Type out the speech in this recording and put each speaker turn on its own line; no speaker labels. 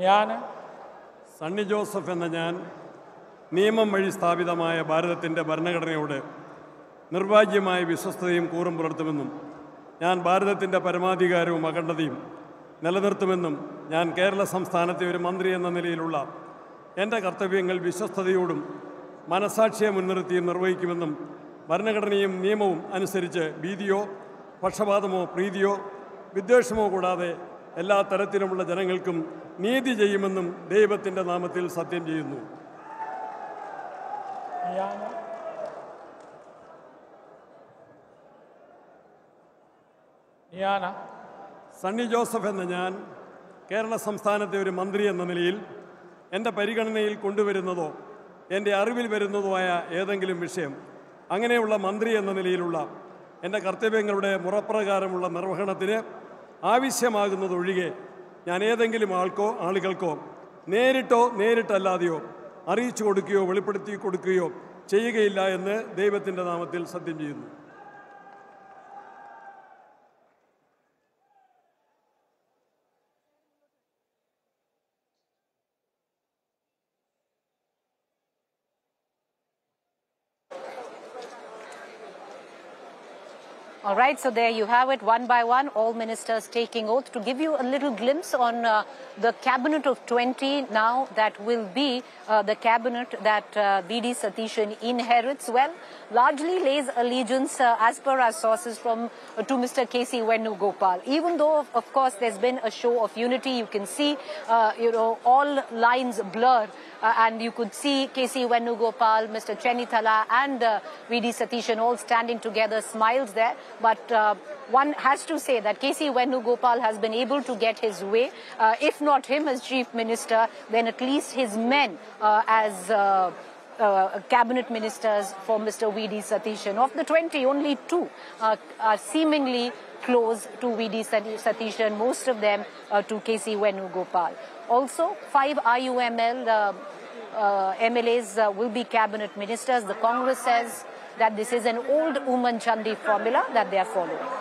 ഞാൻ
സണ്ണി ജോസഫ് എന്ന ഞാൻ നിയമം വഴി സ്ഥാപിതമായ ഭാരതത്തിൻ്റെ ഭരണഘടനയോട് നിർവാജ്യമായ വിശ്വസ്തയും കൂറും പുലർത്തുമെന്നും ഞാൻ ഭാരതത്തിൻ്റെ പരമാധികാരവും അഖണ്ഡതയും നിലനിർത്തുമെന്നും ഞാൻ കേരള സംസ്ഥാനത്തെ ഒരു മന്ത്രി എന്ന നിലയിലുള്ള എൻ്റെ കർത്തവ്യങ്ങൾ വിശ്വസ്തയോടും മനസാക്ഷിയെ മുൻനിർത്തിയും നിർവഹിക്കുമെന്നും ഭരണഘടനയും നിയമവും അനുസരിച്ച് ഭീതിയോ പക്ഷപാതമോ പ്രീതിയോ വിദ്വേഷമോ കൂടാതെ എല്ലാ തരത്തിലുമുള്ള ജനങ്ങൾക്കും നീതി ചെയ്യുമെന്നും ദൈവത്തിൻ്റെ നാമത്തിൽ സത്യം ചെയ്യുന്നു. സണ്ണി ജോസഫ് എന്ന ഞാൻ കേരള സംസ്ഥാനത്തെ ഒരു മന്ത്രി എന്ന നിലയിൽ എൻ്റെ പരിഗണനയിൽ കൊണ്ടുവരുന്നതോ എൻ്റെ അറിവിൽ വരുന്നതോ ആയ ഏതെങ്കിലും വിഷയം അങ്ങനെയുള്ള മന്ത്രി എന്ന നിലയിലുള്ള എൻ്റെ കർത്തവ്യങ്ങളുടെ മുറപ്രകാരമുള്ള നിർവഹണത്തിന് ആവശ്യമാകുന്നതൊഴികെ ഞാൻ ഏതെങ്കിലും ആളുകൾക്കോ നേരിട്ടോ നേരിട്ടല്ലാതെയോ അറിയിച്ചു കൊടുക്കുകയോ വെളിപ്പെടുത്തി കൊടുക്കുകയോ ചെയ്യുകയില്ല എന്ന് ദൈവത്തിൻ്റെ നാമത്തിൽ സത്യം ചെയ്യുന്നു.
All right, so there you have it, one by one, all ministers taking oath. To give you a little glimpse on the cabinet of 20 now that will be the cabinet that V.D. Satheeshan inherits, well, largely lays allegiance as per our sources to Mr. K.C. Venugopal. Even though, of course, there's been a show of unity, you can see, all lines blur. And you could see K.C. Venugopal, Mr. Chennithala and V.D. Satheeshan all standing together, smiles there. But one has to say that K.C. Venugopal has been able to get his way. If not him as Chief Minister, then at least his men as cabinet ministers for Mr. V.D. Satheeshan. Of the 20, only 2 are seemingly close to V.D. Satheeshan, most of them to K.C. Venugopal. Also, 5 IUML MLAs will be cabinet ministers. The Congress says that this is an old Ooman Chandi formula that they are following.